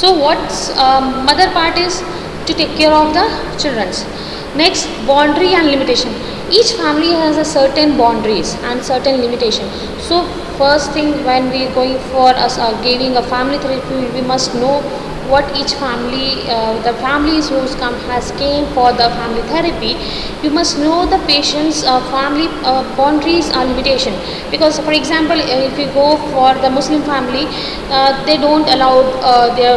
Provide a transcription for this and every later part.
So what's mother part is to take care of the children's. Next, boundary and limitation. Each family has a certain boundaries and certain limitation. So first thing, when we going for us giving a family therapy, we must know what each family, the families who come has came for the family therapy. You must know the patient's family boundaries or limitation. Because for example, if you go for the Muslim family, they don't allow their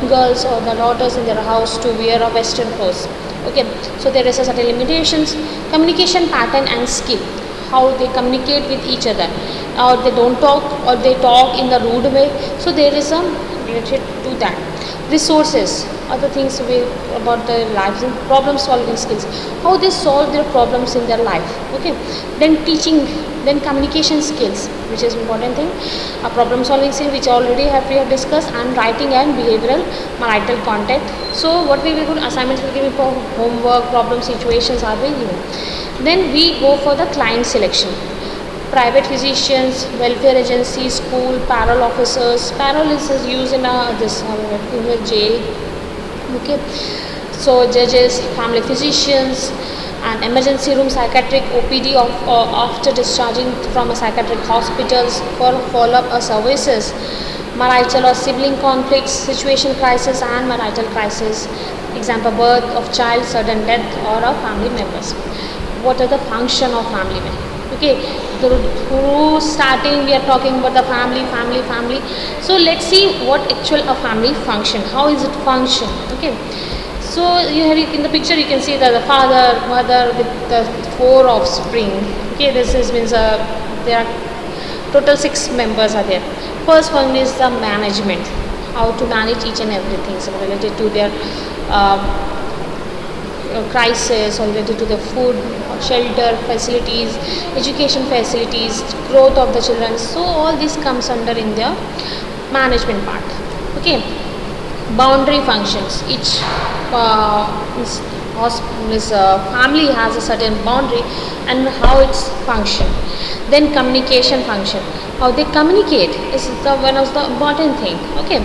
girls or the daughters in their house to wear a western clothes. Okay, so there is a certain limitations. Communication pattern and skill, how they communicate with each other, or they don't talk, or they talk in the rude way. So there is some related to that. Resources, other things about their lives, and problem solving skills, how they solve their problems in their life. Okay, then teaching, then communication skills, which is important thing, a problem solving skill which already we have discussed, and writing and behavioral marital contact. So what we will do, assignments will give for homework, problem situations are being given. Then we go for the client selection. Private physicians, welfare agencies, school, parole officers. Parole is used in in jail. Okay, so judges, family physicians, and emergency room psychiatric OPD of after discharging from a psychiatric hospitals for follow-up services. Marital or sibling conflicts, situation crisis, and marital crisis. Example: birth of child, sudden death, or of family members. What are the function of family members? Okay, through starting we are talking about the family. So let's see what actual a family function, how is it function. Okay, so you have in the picture you can see that the father, mother with the 4 offspring. Okay, this is means there are total 6 members are there. First one is the management, how to manage each and everything so related to their crisis, or related to the food, shelter facilities, education facilities, growth of the children. So all this comes under in the management part. Okay, boundary functions. Each family has a certain boundary and how it's function. Then communication function, how they communicate is the one of the important thing. Okay,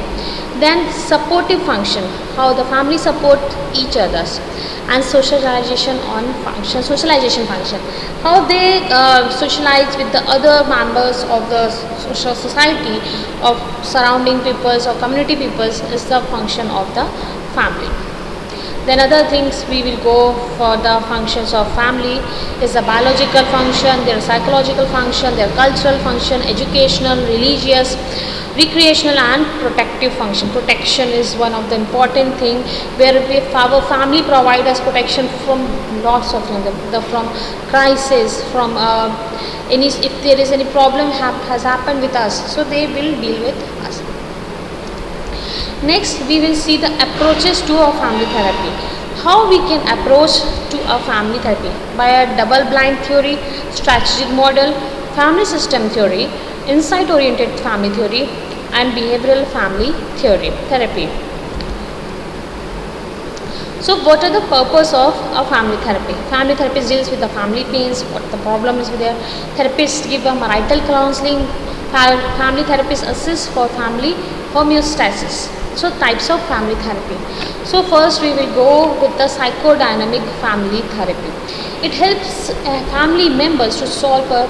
then supportive function, how the family support each others. And socialization function, how they socialize with the other members of the social society, of surrounding peoples or community peoples, is the function of the family. Then other things we will go for the functions of family is the biological function, their psychological function, their cultural function, educational, religious, recreational, and protective function. Protection is one of the important thing, where our family provide us protection from lots of things, from crisis, from any, if there is any problem has happened with us, so they will deal with us. Next, we will see the approaches to a family therapy. How we can approach to a family therapy: by a double-blind theory, strategic model, family system theory, insight-oriented family theory, and behavioral family therapy. So what are the purpose of a family therapy? Family therapist deals with the family pains, what the problem is with their therapists, give a marital counseling. Family therapists assist for family homeostasis. So types of family therapy. So first we will go with the psychodynamic family therapy. It helps family members to solve a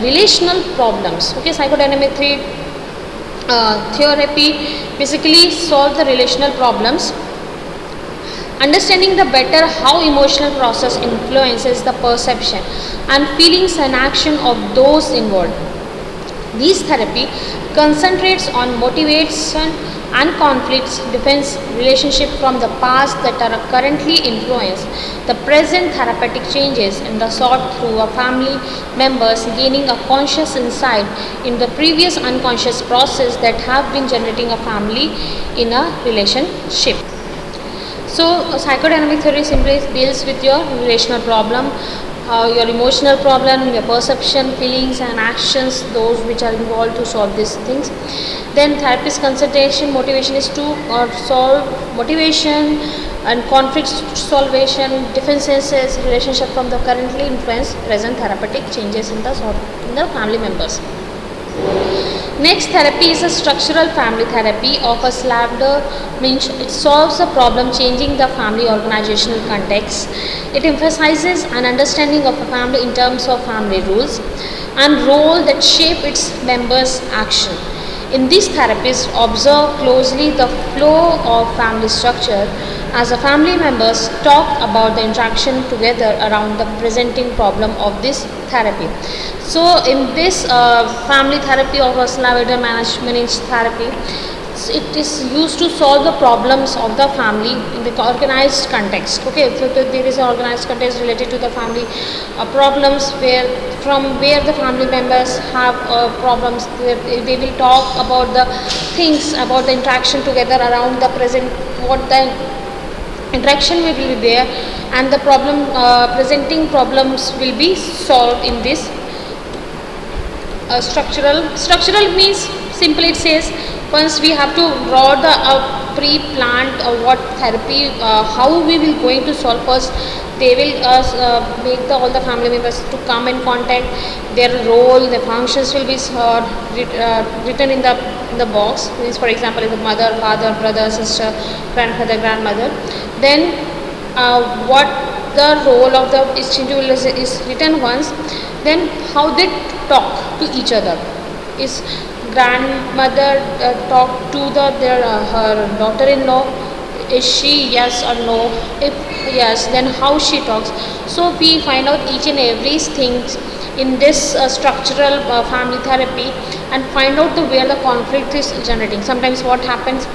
relational problems. Okay, psychodynamic therapy basically solve the relational problems, understanding the better how emotional process influences the perception and feelings and action of those involved. This therapy concentrates on motivation and conflicts, defends relationship from the past that are currently influenced the present therapeutic changes in the sought through a family members gaining a conscious insight in the previous unconscious process that have been generating a family in a relationship. So psychodynamic theory simply deals with your relational problem, your emotional problem, your perception, feelings and actions, those which are involved to solve these things. Then therapist consultation, motivation is to solve motivation and conflict resolution, defenses, relationship from the currently influenced present therapeutic changes in the family members. Next therapy is a structural family therapy of a Slavder, means it solves a problem changing the family organizational context. It emphasizes an understanding of a family in terms of family rules and role that shape its members' action. In this therapist observe closely the flow of family structure as the family members talk about the interaction together around the presenting problem of this therapy. So in this family therapy of a Slaveder management therapy, it is used to solve the problems of the family in the organized context. Okay, so there is an organized context related to the family problems, where from where the family members have problems, they will talk about the things, about the interaction together around the present, what the interaction will be there, and the problem presenting problems will be solved in this structural means simply it says, once we have to draw the pre-planned what therapy, how we will going to solve. First they will make all the family members to come in contact, their role, the functions will be written in the box, means for example is the mother, father, brother, sister, grandfather, grandmother. Then what the role of the individual is written once. Then how they talk to each other. Is grandmother talk to her daughter-in-law? Is she yes or no? If yes, then how she talks. So we find out each and every thing in this structural family therapy, and find out where the conflict is generating. Sometimes what happens,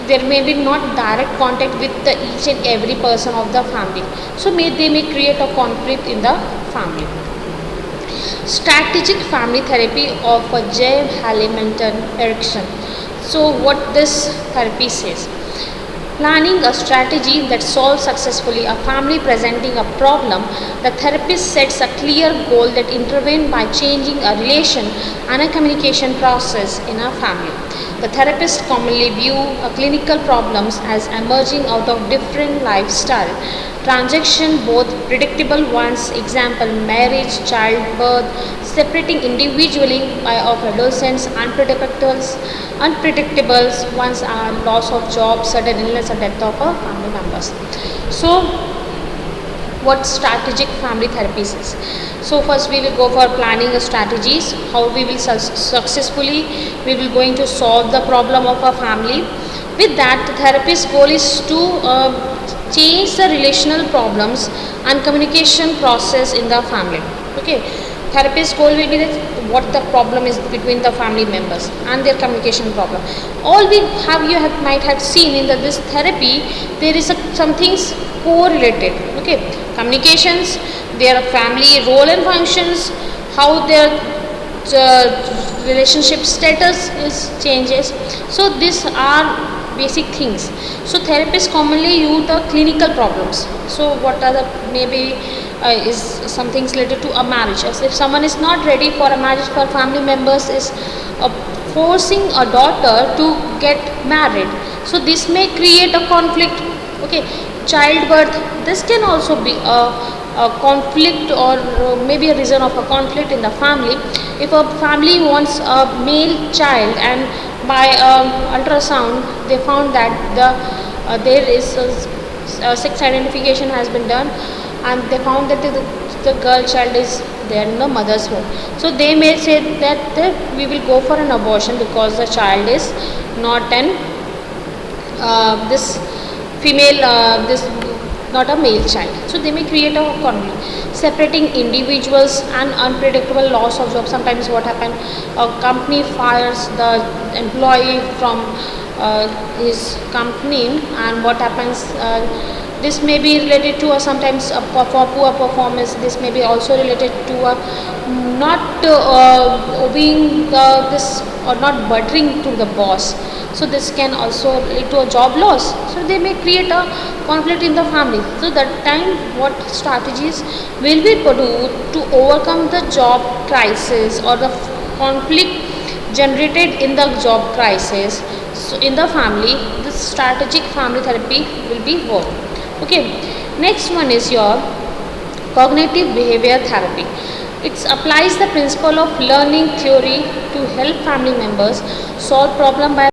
there may be not direct contact with each and every person of the family, so they may create a conflict in the family. Strategic family therapy of J. Halimenton Erickson. So what this therapy says: planning a strategy that solves successfully a family presenting a problem, the therapist sets a clear goal that intervene by changing a relation and a communication process in a family. The therapist commonly view clinical problems as emerging out of different lifestyle transaction, both predictable ones, example marriage, childbirth, separating individually by of adolescents, unpredictables ones are loss of job, sudden illness or death of a family members. So what strategic family therapy is? So first we will go for planning strategies, how we will successfully we will going to solve the problem of a family. With that, the therapist's goal is to change the relational problems and communication process in the family. Okay, therapist's goal will be that what the problem is between the family members and their communication problem. All we have, might have seen in this therapy, there is some things correlated. Okay, communications, their family role and functions, how their relationship status is changes. So these are basic things. So therapists commonly use the clinical problems. So what are the maybe is some things related to a marriage. As if someone is not ready for a marriage, for family members is forcing a daughter to get married. So this may create a conflict. Okay, childbirth, this can also be a conflict, or maybe a reason of a conflict in the family. If a family wants a male child, and by ultrasound they found that there is a sex identification has been done, and they found that the girl child is there in the mother's womb. So they may say that we will go for an abortion because the child is not an this female this not a male child. So they may create a conflict. Separating individuals and unpredictable loss of job. Sometimes what happens, a company fires the employee from his company, and what happens, this may be related to sometimes for poor performance. This may be also related to not obeying this, or not buttering to the boss. So this can also lead to a job loss. So they may create a conflict in the family. So that time what strategies will be produced to overcome the job crisis or the conflict generated in the job crisis. So in the family, this strategic family therapy will be worked. Okay, next one is your cognitive behavior therapy. It applies the principle of learning theory to help family members solve problem by